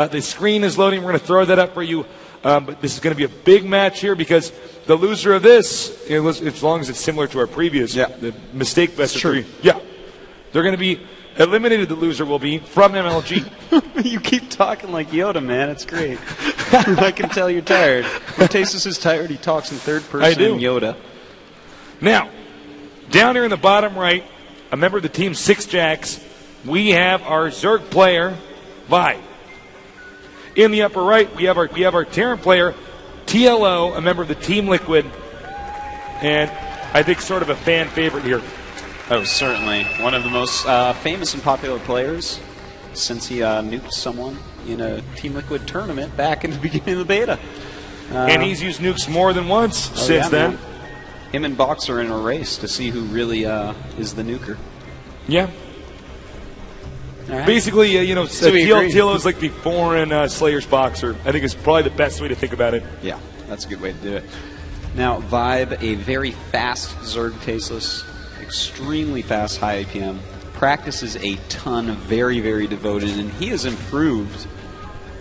The screen is loading. We're going to throw that up for you. But this is going to be a big match here because the loser of this, as long as it's similar to our previous, the mistake best of three. Yeah. They're going to be eliminated. The loser will be from MLG. You keep talking like Yoda, man. It's great. I can tell you're tired. When Tasis is tired, he talks in third person. I do. In Yoda. Now, down here in the bottom right, a member of the team Six Jacks, we have our Zerg player, Vi. In the upper right, we have our Terran player, TLO, a member of the Team Liquid, and I think sort of a fan favorite here. Oh, certainly. One of the most famous and popular players since he nuked someone in a Team Liquid tournament back in the beginning of the beta. And he's used nukes more than once since then. Man. Him and Box are in a race to see who really is the nuker. Yeah. Right. Basically, TLO is like the foreign Slayer's boxer. I think it's probably the best way to think about it. Yeah, that's a good way to do it. Now, Vibe, a very fast Zerg Tasteless, extremely fast high APM, practices a ton, very, very devoted, and he has improved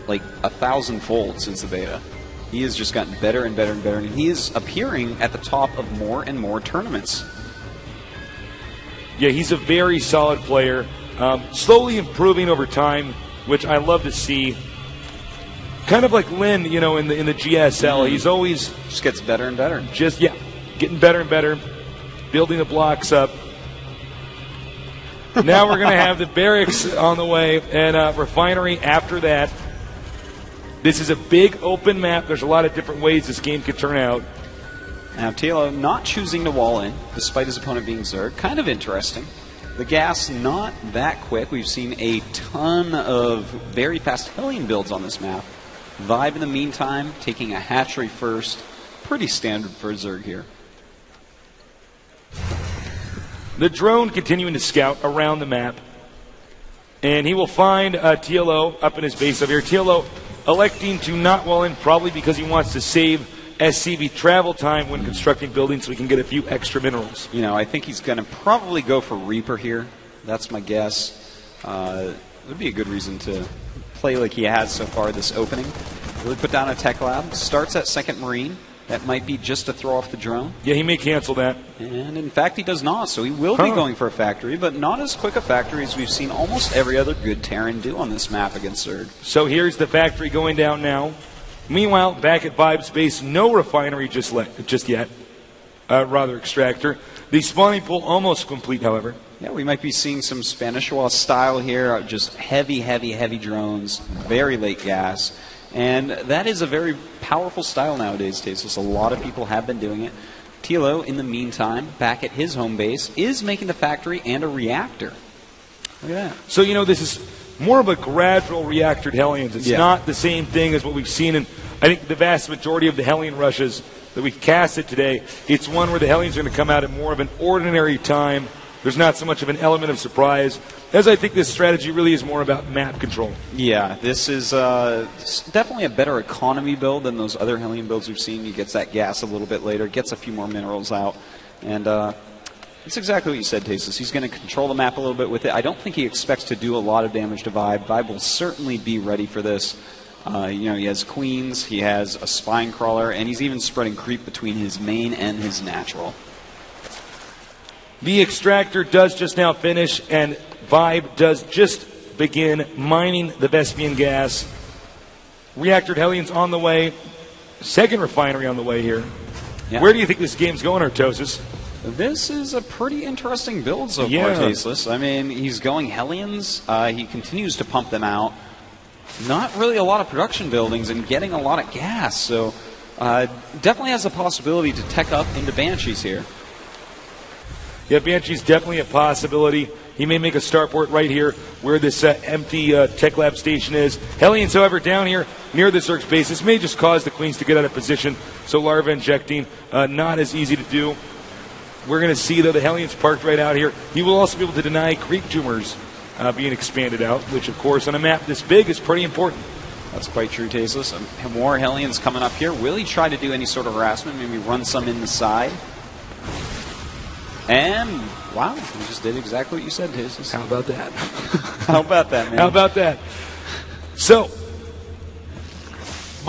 like 1,000-fold since the beta. He has just gotten better and better and better, and he is appearing at the top of more and more tournaments. Yeah, he's a very solid player. Slowly improving over time, which I love to see. Kind of like Lin, in the GSL. He's always just gets better and better. Getting better and better, building the blocks up. Now we're going to have the barracks on the way and refinery after that. This is a big open map. There's a lot of different ways this game could turn out. Now TLO not choosing to wall in, despite his opponent being Zerg. Kind of interesting. The gas not that quick. We've seen a ton of very fast Hellion builds on this map. Vibe in the meantime, taking a hatchery first. Pretty standard for a Zerg here. The drone continuing to scout around the map. And he will find TLO up in his base over here. TLO electing to not wall in, probably because he wants to save SCV travel time when constructing buildings so we can get a few extra minerals. I think he's going to probably go for Reaper here. That's my guess. It would be a good reason to play like he has so far this opening. Really put down a tech lab. Starts at second Marine. That might be just to throw off the drone. Yeah, he may cancel that. And in fact, he does not. So he will be going for a factory, but not as quick a factory as we've seen almost every other good Terran do on this map against Zerg. So here's the factory going down now. Meanwhile, back at Vibe's base, no refinery just yet. Rather, extractor. The spawning pool almost complete, however. Yeah, we might be seeing some Spanish Wall style here. Just heavy, heavy, heavy drones. Very late gas. And that is a very powerful style nowadays, Tasteless. A lot of people have been doing it. TLO, in the meantime, back at his home base, is making the factory and a reactor. Look at that. So, this is more of a gradual reactor to Hellions. It's not the same thing as what we've seen in, I think, the vast majority of the Hellion rushes that we've casted today. It's one where the Hellions are going to come out at more of an ordinary time. There's not so much of an element of surprise, as I think this strategy really is more about map control. Yeah, this is definitely a better economy build than those other Hellion builds we've seen. He gets that gas a little bit later, gets a few more minerals out, and it's exactly what you said, Tasteless. He's going to control the map a little bit with it. I don't think he expects to do a lot of damage to Vibe. Vibe will certainly be ready for this. He has Queens, he has a Spine Crawler, and he's even spreading creep between his main and his natural. The extractor does just now finish, and Vibe does just begin mining the Vespian gas. Reactor Hellions on the way. Second refinery on the way here. Yeah. Where do you think this game's going, Artosis? This is a pretty interesting build so far, Tasteless. I mean, he's going Hellions. He continues to pump them out. Not really a lot of production buildings and getting a lot of gas. So definitely has a possibility to tech up into Banshees here. Yeah, Banshee's definitely a possibility. He may make a starport right here where this empty tech lab station is. Hellions, however, down here near the Zerg's base. This may just cause the Queens to get out of position, so larva injecting not as easy to do. We're going to see, though, the Hellions parked right out here. He will also be able to deny creep tumors being expanded out, which, of course, on a map this big is pretty important. That's quite true, Tasteless. More Hellions coming up here. Will he try to do any sort of harassment? Maybe run some in the side? And, wow, he just did exactly what you said, Tasteless. How about that? How about that, man? How about that? So,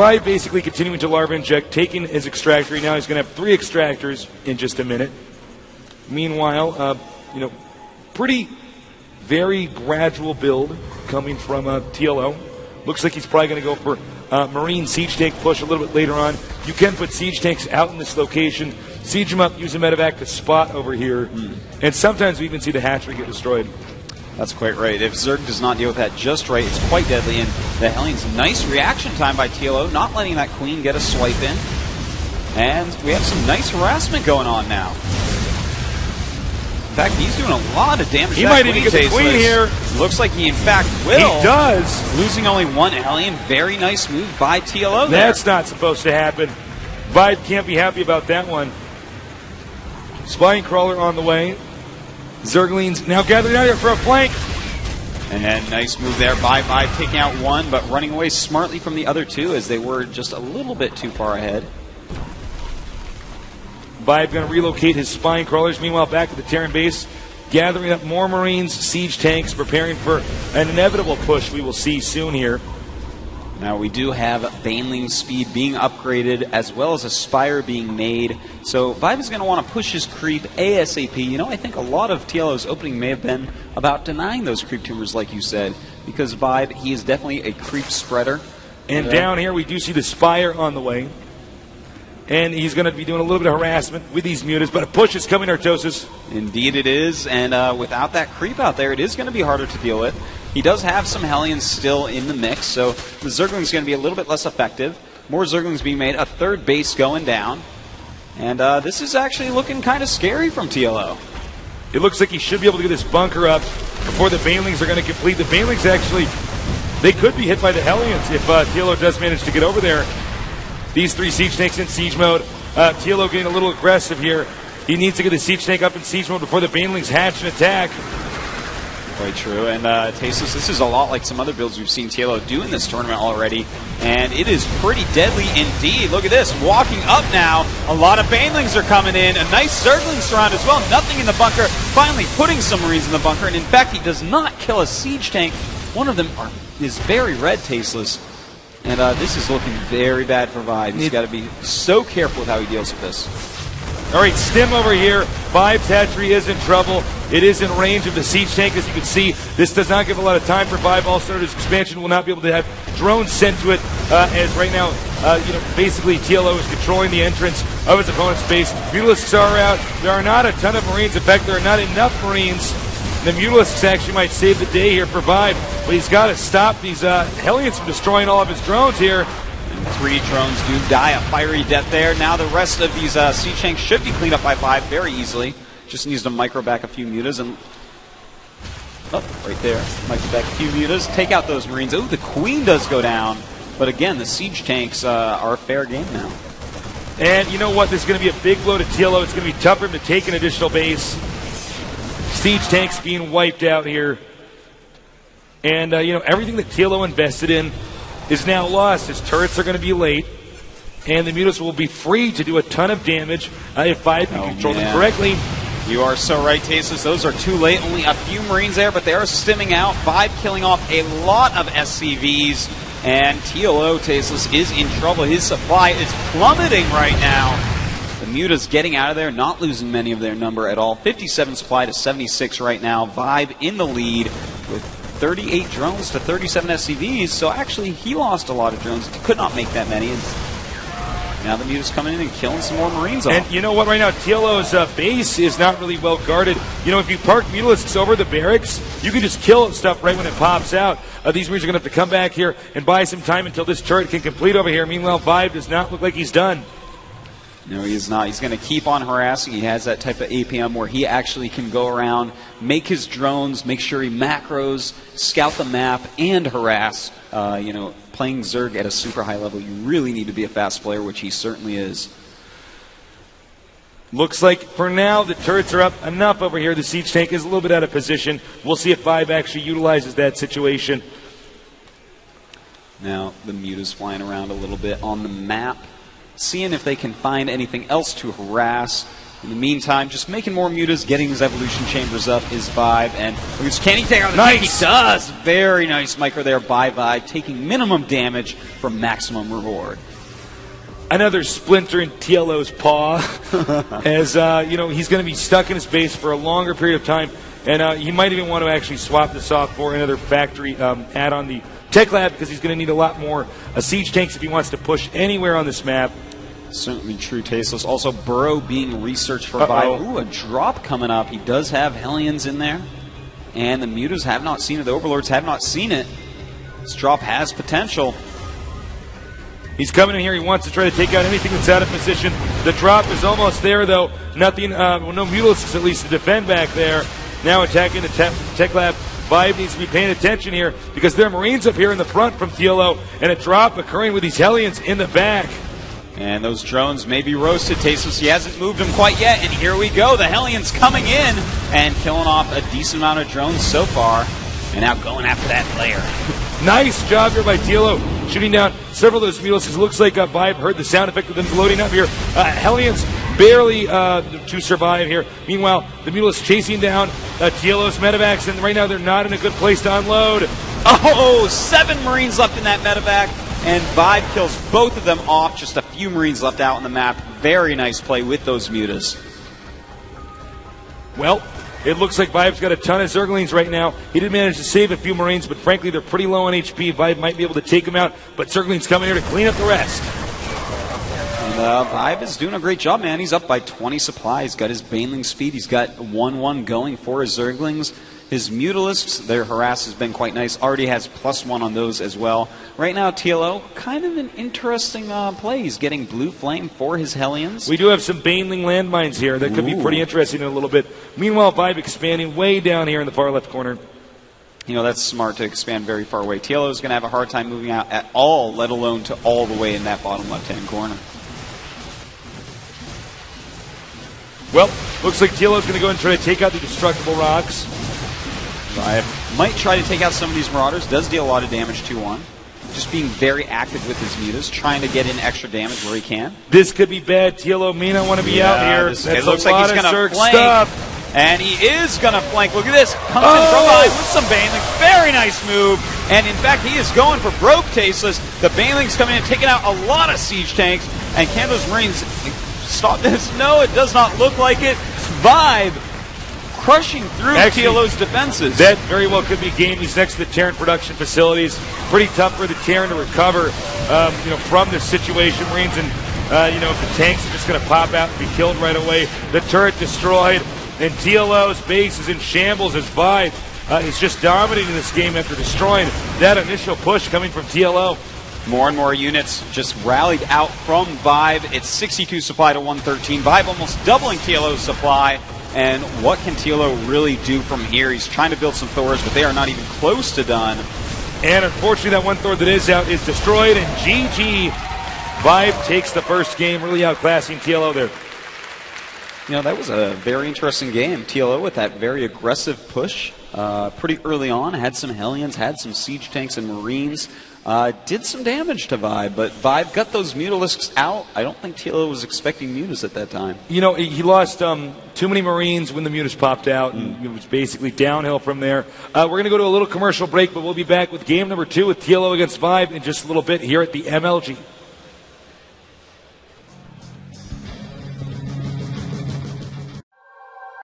Vibe basically continuing to larva inject, taking his extractor. Now he's going to have 3 extractors in just a minute. Meanwhile, pretty very gradual build coming from TLO. Looks like he's probably going to go for Marine Siege Tank push a little bit later on. You can put Siege Tanks out in this location, siege them up, use a medevac to spot over here, and sometimes we even see the hatchery get destroyed. That's quite right. If Zerg does not deal with that just right, it's quite deadly. And the Hellions, nice reaction time by TLO, not letting that Queen get a swipe in. And we have some nice harassment going on now. In fact, he's doing a lot of damage. He might even get the Queen here. Looks like he, in fact, will. He does. Losing only 1 Hellion. Very nice move by TLO there. That's not supposed to happen. Vibe can't be happy about that one. Spine Crawler on the way. Zerglings now gathering out here for a flank. And nice move there by Vibe, taking out 1, but running away smartly from the other 2 as they were just a little bit too far ahead. Vibe going to relocate his Spine Crawlers. Meanwhile, back at the Terran base, gathering up more Marines, siege tanks, preparing for an inevitable push we will see soon here. Now we do have Baneling speed being upgraded as well as a Spire being made. So Vibe is going to want to push his creep ASAP. I think a lot of TLO's opening may have been about denying those creep tumors like you said. Because Vibe, he is definitely a creep spreader. And down here we do see the Spire on the way. And he's going to be doing a little bit of harassment with these mutas, but a push is coming, Artosis. Indeed it is, and without that creep out there, it is going to be harder to deal with. He does have some Hellions still in the mix, so the Zergling is going to be a little bit less effective. More Zerglings being made, a 3rd base going down. And this is actually looking kind of scary from TLO. It looks like he should be able to get this bunker up before the Banelings are going to complete. The Banelings actually, they could be hit by the Hellions if TLO does manage to get over there. These 3 siege tanks in siege mode. TLO getting a little aggressive here. He needs to get the siege tank up in siege mode before the Banelings hatch and attack. Quite true. And Tasos, this is a lot like some other builds we've seen TLO do in this tournament already. And it is pretty deadly indeed. Look at this. Walking up now. A lot of Banelings are coming in. A nice Zergling surround as well. Nothing in the bunker. Finally putting some Marines in the bunker. And in fact, he does not kill a siege tank. One of them is very red, Tasteless. And this is looking very bad for Vibe. He's got to be so careful with how he deals with this. All right, Stim over here. Vibe's hatchery is in trouble. It is in range of the siege tank, as you can see. This does not give a lot of time for Vibe. Also, his expansion will not be able to have drones sent to it, as right now, basically TLO is controlling the entrance of his opponent's base. Mutalisks are out. There are not a ton of Marines. In fact, there are not enough Marines. The Mutalisks actually might save the day here for Vibe, but he's got to stop these Hellions from destroying all of his drones here. And 3 drones do die a fiery death there. Now the rest of these siege tanks should be cleaned up by Vibe very easily. Just needs to micro back a few mutas and... Oh, right there. Micro back a few mutas. Take out those Marines. Oh, the Queen does go down. But again, the siege tanks are fair game now. And you know what? This is going to be a big blow to TLO. It's going to be tough for him to take an additional base. Siege tanks being wiped out here. And, everything that TLO invested in is now lost. His turrets are going to be late. And the mutas will be free to do a ton of damage if Vibe can control them correctly. You are so right, Tasos. Those are too late. Only a few Marines there, but they are stimming out. Vibe killing off a lot of SCVs. And TLO, Tasos, is in trouble. His supply is plummeting right now. The mutas getting out of there, not losing many of their number at all. 57 supply to 76 right now. Vibe in the lead with 38 drones to 37 SCVs. So actually, he lost a lot of drones. He could not make that many. Now the mutas coming in and killing some more Marines off. And you know what? Right now, TLO's base is not really well guarded. If you park Mutalisks over the barracks, you can just kill stuff right when it pops out. These Marines are going to have to come back here and buy some time until this turret can complete over here. Meanwhile, Vibe does not look like he's done. No, he's not. He's going to keep on harassing. He has that type of APM where he actually can go around, make his drones, make sure he macros, scout the map, and harass. Playing Zerg at a super high level, you really need to be a fast player, which he certainly is. Looks like, for now, the turrets are up enough over here. The siege tank is a little bit out of position. We'll see if Vibe actually utilizes that situation. Now, the mutas flying around a little bit on the map, seeing if they can find anything else to harass. In the meantime, just making more mutas, getting his evolution chambers up is Vibe. And can he take out the tank? He does! Very nice micro there by Vibe, taking minimum damage for maximum reward. Another splinter in TLO's paw, as he's going to be stuck in his base for a longer period of time, and he might even want to actually swap this off for another factory add on the Tech Lab, because he's going to need a lot more siege tanks if he wants to push anywhere on this map. Certainly true, Tasteless. Also, Burrow being researched for Vibe. Ooh, a drop coming up. He does have Hellions in there, and the mutas have not seen it. The Overlords have not seen it. This drop has potential. He's coming in here. He wants to try to take out anything that's out of position. The drop is almost there, though. Nothing, no Mutalisks at least to defend back there. Now attacking the Tech Lab. Vibe needs to be paying attention here, because there are Marines up here in the front from TLO, and a drop occurring with these Hellions in the back. And those drones may be roasted. Tasteless, he hasn't moved them quite yet, and here we go. The Hellions coming in and killing off a decent amount of drones so far, and now going after that player. Nice job here by TLO, shooting down several of those Mutalisks. It looks like Vibe heard the sound effect of them loading up here. Hellions barely to survive here. Meanwhile, the Mutalisks chasing down TLO's medevacs, and right now they're not in a good place to unload. Oh, 7 Marines left in that medevac, and Vibe kills both of them off. Just a few Marines left out on the map. Very nice play with those mutas. Well, it looks like Vibe's got a ton of Zerglings right now. He did manage to save a few Marines, but frankly, they're pretty low on HP. Vibe might be able to take them out, but Zerglings coming here to clean up the rest. And Vibe is doing a great job, man. He's up by 20 supply. He's got his Baneling speed. He's got 1-1 going for his Zerglings. His Mutalisks, their harass has been quite nice. Already has +1 on those as well. Right now, TLO, kind of an interesting play. He's getting Blue Flame for his Hellions. We do have some Baneling landmines here that could be pretty interesting in a little bit. Meanwhile, Vibe expanding way down here in the far left corner. You know, that's smart to expand very far away. TLO is going to have a hard time moving out at all, let alone to all the way in that bottom left-hand corner. Well, looks like TLO is going to go and try to take out the destructible rocks. Vibe might try to take out some of these Marauders. Does deal a lot of damage to one. Just being very active with his mutas, trying to get in extra damage where he can. This could be bad. TLO may not want to be out here. It looks like he's going to flank. And he is going to flank. Look at this. Comes in from behind with some Banelings. Very nice move. And in fact, he is going for broke Tasteless. The Banelings coming in, taking out a lot of siege tanks. And can those Marines stop this? No, it does not look like it. Vibe crushing through TLO's defenses. That very well could be a game. He's next to the Terran production facilities. Pretty tough for the Terran to recover from this situation. Marines and if the tanks are just going to pop out and be killed right away. The turret destroyed. And TLO's base is in shambles as Vibe is just dominating this game after destroying that initial push coming from TLO. More and more units just rallied out from Vibe. It's 62 supply to 113. Vibe almost doubling TLO's supply. And what can TLO really do from here? He's trying to build some Thors, but they are not even close to done. And unfortunately, that one Thor that is out is destroyed. And GG. Vibe takes the first game, really outclassing TLO there. You know, that was a very interesting game. TLO with that very aggressive push pretty early on. Had some Hellions, had some Siege Tanks and Marines. Did some damage to Vibe, but Vibe got those Mutalisks out. I don't think TLO was expecting Mutas at that time. You know, he lost too many Marines when the Mutas popped out, and it was basically downhill from there. We're going to go to a little commercial break, but we'll be back with game number 2 with TLO against Vibe in just a little bit here at the MLG.